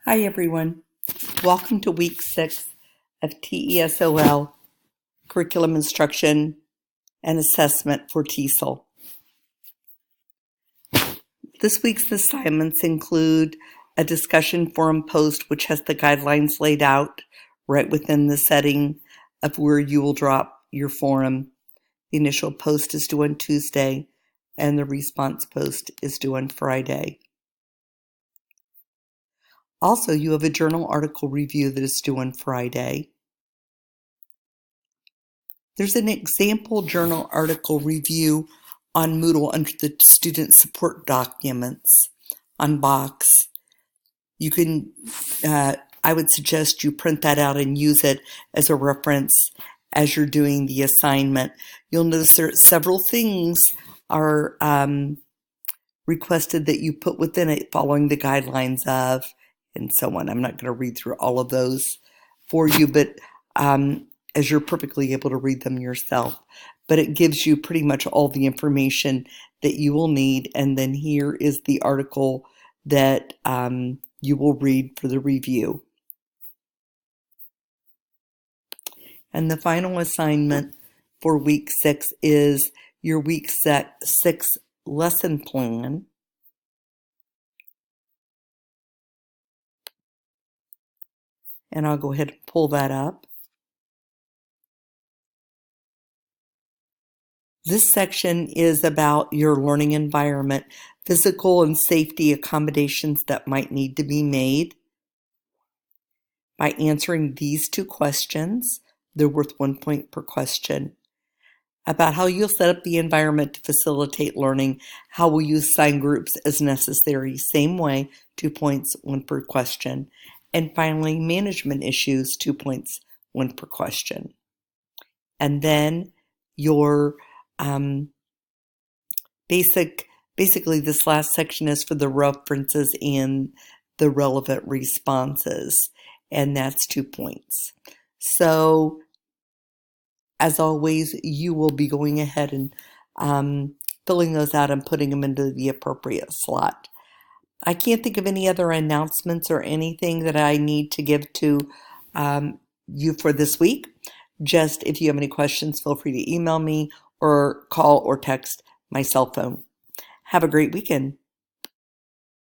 Hi everyone. Welcome to week 6 of TESOL Curriculum Instruction and Assessment for TESOL. This week's assignments include a discussion forum post which has the guidelines laid out right within the setting of where you will drop your forum. The initial post is due on Tuesday and the response post is due on Friday. Also, you have a journal article review that is due on Friday. There's an example journal article review on Moodle under the student support documents on Box. You can, I would suggest you print that out and use it as a reference as you're doing the assignment. You'll notice there several things are requested that you put within it following the guidelines of, and so on. I'm not going to read through all of those for you, but as you're perfectly able to read them yourself. But it gives you pretty much all the information that you will need, and then here is the article that you will read for the review. And the final assignment for week 6 is your week 6 lesson plan. And I'll go ahead and pull that up. This section is about your learning environment, physical and safety accommodations that might need to be made. By answering these 2 questions, they're worth 1 point per question. About how you'll set up the environment to facilitate learning, how will you assign groups as necessary, same way, 2 points, 1 per question. And finally, management issues, 2 points, 1 per question. And then your basically this last section is for the references and the relevant responses, and that's 2 points. So as always, you will be going ahead and filling those out and putting them into the appropriate slot. I can't think of any other announcements or anything that I need to give to you for this week. Just if you have any questions, feel free to email me or call or text my cell phone. Have a great weekend.